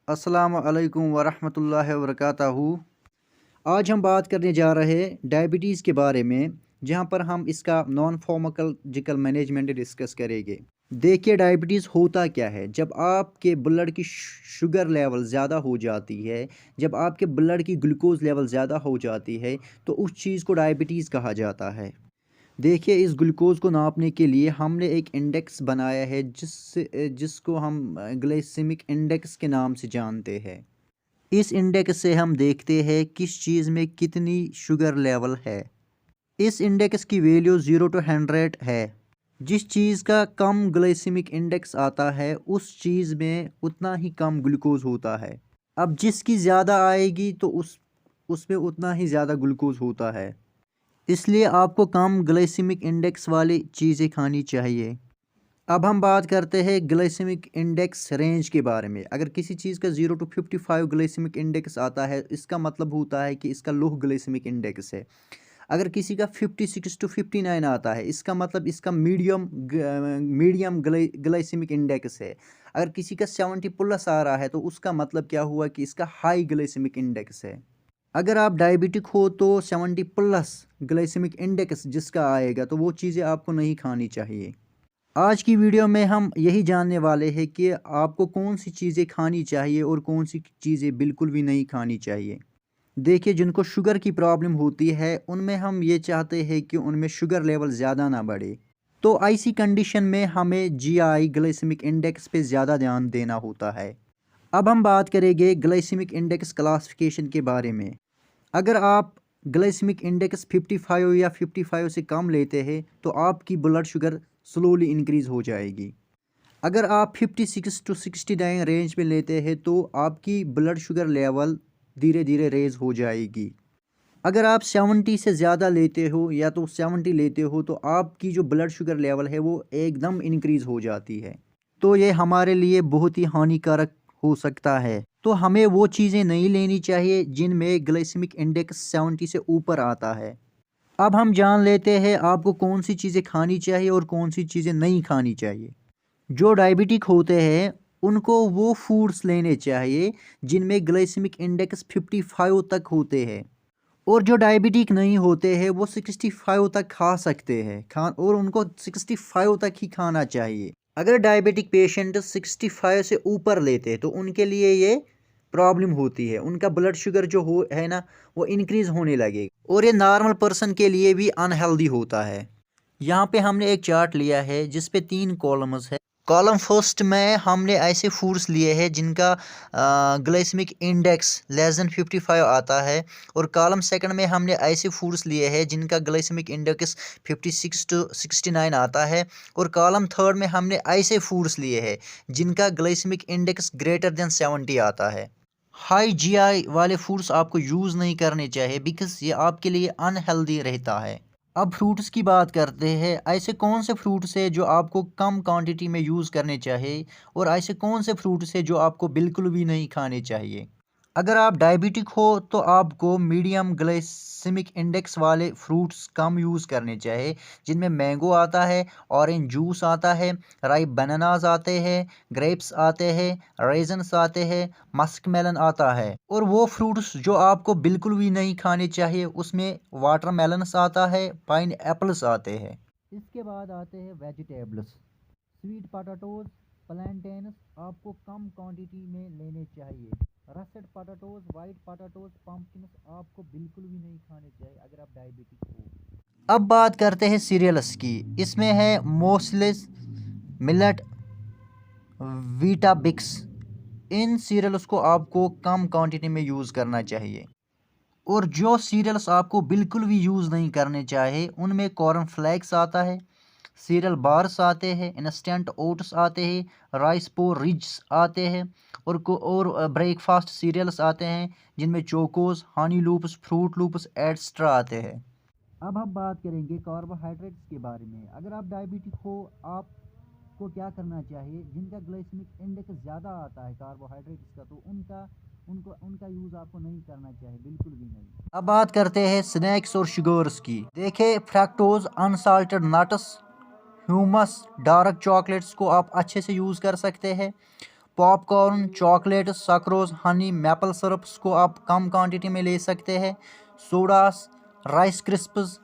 अस्सलाम वालेकुम वरहमतुल्लाहि वबरकातुहू। आज हम बात करने जा रहे हैं डायबिटीज़ के बारे में, जहां पर हम इसका नॉन फार्माकोलॉजिकल मैनेजमेंट डिस्कस करेंगे। देखिए, डायबिटीज़ होता क्या है। जब आपके ब्लड की शुगर लेवल ज़्यादा हो जाती है, जब आपके ब्लड की ग्लूकोज लेवल ज़्यादा हो जाती है, तो उस चीज़ को डायबिटीज़ कहा जाता है। देखिए, इस ग्लूकोज को नापने के लिए हमने एक इंडेक्स बनाया है जिसको हम ग्लाइसेमिक इंडेक्स के नाम से जानते हैं। इस इंडेक्स से हम देखते हैं किस चीज़ में कितनी शुगर लेवल है। इस इंडेक्स की वैल्यू 0 to 100 है। जिस चीज़ का कम ग्लाइसेमिक इंडेक्स आता है उस चीज़ में उतना ही कम ग्लूकोज होता है। अब जिसकी ज़्यादा आएगी तो उसमें उतना ही ज़्यादा ग्लूकोज होता है। इसलिए आपको कम ग्लाइसेमिक इंडेक्स वाली चीज़ें खानी चाहिए। अब हम बात करते हैं ग्लाइसेमिक इंडेक्स रेंज के बारे में। अगर किसी चीज़ का 0 to 55 ग्लाइसेमिक इंडेक्स आता है, इसका मतलब होता है कि इसका लो ग्लाइसेमिक इंडेक्स है। अगर किसी का 56 to 59 आता है, इसका मतलब इसका मीडियम ग्लाइसेमिक इंडेक्स है। अगर किसी का 70+ आ रहा है तो उसका मतलब क्या हुआ कि इसका हाई ग्लाइसेमिक इंडेक्स है। अगर आप डायबिटिक हो तो 70+ ग्लाइसेमिक इंडेक्स जिसका आएगा तो वो चीज़ें आपको नहीं खानी चाहिए। आज की वीडियो में हम यही जानने वाले हैं कि आपको कौन सी चीज़ें खानी चाहिए और कौन सी चीज़ें बिल्कुल भी नहीं खानी चाहिए। देखिए, जिनको शुगर की प्रॉब्लम होती है उनमें हम ये चाहते हैं कि उनमें शुगर लेवल ज़्यादा ना बढ़े। तो ऐसी कंडीशन में हमें जीआई ग्लाइसेमिक इंडेक्स पे ज़्यादा ध्यान देना होता है। अब हम बात करेंगे ग्लाइसेमिक इंडेक्स क्लासिफिकेशन के बारे में। अगर आप ग्लाइसेमिक इंडेक्स 55 या 55 से कम लेते हैं तो आपकी ब्लड शुगर स्लोली इंक्रीज़ हो जाएगी। अगर आप 56 to 69 रेंज में लेते हैं तो आपकी ब्लड शुगर लेवल धीरे धीरे रेज हो जाएगी। अगर आप 70 से ज़्यादा लेते हो या तो 70 लेते हो तो आपकी जो ब्लड शुगर लेवल है वो एकदम इंक्रीज़ हो जाती है। तो ये हमारे लिए बहुत ही हानिकारक हो सकता है। तो हमें वो चीज़ें नहीं लेनी चाहिए जिनमें ग्लाइसेमिक इंडेक्स 70 से ऊपर आता है। अब हम जान लेते हैं आपको कौन सी चीज़ें खानी चाहिए और कौन सी चीज़ें नहीं खानी चाहिए। जो डायबिटिक होते हैं उनको वो फूड्स लेने चाहिए जिनमें ग्लाइसेमिक इंडेक्स 55 तक होते हैं। और जो डायबिटिक नहीं होते हैं वो 65 तक खा सकते हैं और उनको 65 तक ही खाना चाहिए। अगर डायबिटिक पेशेंट 65 से ऊपर लेते हैं तो उनके लिए ये प्रॉब्लम होती है। उनका ब्लड शुगर जो हो है ना, वो इंक्रीज़ होने लगेगा और ये नॉर्मल पर्सन के लिए भी अनहेल्दी होता है। यहाँ पे हमने एक चार्ट लिया है जिस पे 3 कॉलम्स है। कॉलम फर्स्ट में हमने ऐसे फूड्स लिए हैं जिनका ग्लाइसेमिक इंडेक्स लेस देन 55 आता है, और कॉलम सेकंड में हमने ऐसे फूड्स लिए हैं जिनका ग्लाइसेमिक इंडेक्स 56 to 69 आता है, और कॉलम थर्ड में हमने ऐसे फूड्स लिए हैं जिनका ग्लाइसेमिक इंडेक्स ग्रेटर देन 70 आता है। हाई जीआई वाले फूड्स आपको यूज़ नहीं करने चाहिए बिकॉज ये आपके लिए अनहेल्दी रहता है। अब फ्रूट्स की बात करते हैं। ऐसे कौन से फ्रूट्स है जो आपको कम क्वांटिटी में यूज़ करने चाहिए और ऐसे कौन से फ्रूट्स है जो आपको बिल्कुल भी नहीं खाने चाहिए। अगर आप डायबिटिक हो तो आपको मीडियम ग्लाइसेमिक इंडेक्स वाले फ्रूट्स कम यूज़ करने चाहिए, जिनमें मैंगो आता है, ऑरेंज जूस आता है, राइप बनानास आते हैं, ग्रेप्स आते हैं, रेजन्स आते हैं, मस्क मेलन आता है। और वो फ्रूट्स जो आपको बिल्कुल भी नहीं खाने चाहिए उसमें वाटरमेलन्स आता है, पाइन एप्पल्स आते हैं। इसके बाद आते हैं वेजिटेबल्स। स्वीट पोटैटोज, प्लांटेन्स आपको कम क्वांटिटी में लेने चाहिए। रसेड पोटैटोज, वाइट पोटैटोज, पम्पकिन्स आपको बिल्कुल भी नहीं खाने चाहिए अगर आप डायबिटिक हो। अब बात करते हैं सीरियल्स की। इसमें है मोसलेस, मिलेट, वीटाबिक्स। इन सीरियल्स को आपको कम क्वांटिटी में यूज़ करना चाहिए। और जो सीरियल्स आपको बिल्कुल भी यूज़ नहीं करने चाहिए उनमें कॉर्न फ्लेक्स आता है, सीरियल बार्स आते हैं, इंस्टेंट ओट्स आते हैं, राइस पोरिज आते हैं, और ब्रेकफास्ट सीरियल्स आते हैं जिनमें Chocos, Honey loops, fruit loops extra आते हैं। अब हम बात करेंगे कार्बोहाइड्रेट्स के बारे में। अगर आप डायबिटिक हो आपको क्या करना चाहिए। जिनका ग्लाइसेमिक इंडेक्स ज़्यादा आता है कार्बोहाइड्रेट्स का, तो उनका यूज़ आपको नहीं करना चाहिए, बिल्कुल भी नहीं। अब बात करते हैं स्नैक्स और शुगर्स की। देखिए, fructose, unsalted nuts, humus, dark chocolates को आप अच्छे से यूज़ कर सकते हैं। Popcorn, chocolate, sucrose, Honey, maple syrups को आप कम क्वांटिटी में ले सकते हैं। Sodas, rice crisps,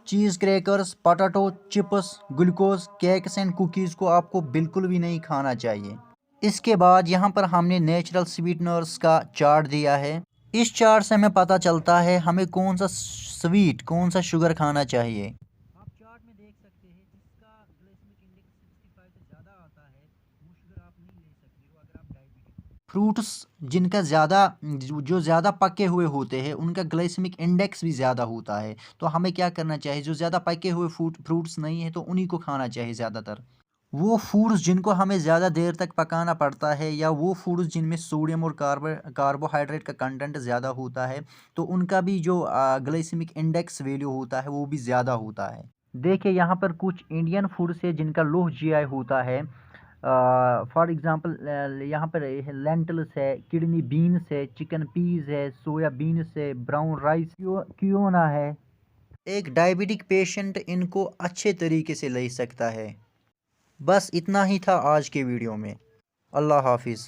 cheese crackers, potato chips, glucose, cakes and cookies को आपको बिल्कुल भी नहीं खाना चाहिए। इसके बाद यहाँ पर हमने नेचुरल स्वीटनर्स का चार्ट दिया है। इस चार्ट से हमें पता चलता है हमें कौन सा स्वीट, कौन सा शुगर खाना चाहिए। आप चार्ट में देख सकते हैं जिसका ग्लाइसेमिक इंडेक्स 65 से ज़्यादा आता है वो शुगर आप नहीं ले सकते हो अगर आप डायबिटिक। फ्रूट्स जिनका जो ज़्यादा पके हुए होते हैं उनका ग्लाइसेमिक इंडेक्स भी ज़्यादा होता है, तो हमें क्या करना चाहिए, जो ज़्यादा पके हुए फ्रूट्स नहीं है तो उन्हीं को खाना चाहिए ज़्यादातर। वो फूड्स जिनको हमें ज़्यादा देर तक पकाना पड़ता है या वो फूड्स जिनमें सोडियम और कार्बोहाइड्रेट का कंटेंट ज़्यादा होता है तो उनका भी जो ग्लाइसेमिक इंडेक्स वैल्यू होता है वो भी ज़्यादा होता है। देखिए यहाँ पर कुछ इंडियन फूड्स है जिनका लो जीआई होता है। फॉर एग्ज़ाम्पल यहाँ पर लेंटिल्स है, किडनी बीन्स है, चिकन पीस है, सोया बीन्स है, ब्राउन राइस, क्योना है। एक डायबिटिक पेशेंट इनको अच्छे तरीके से ले सकता है। बस इतना ही था आज के वीडियो में। अल्लाह हाफिज़।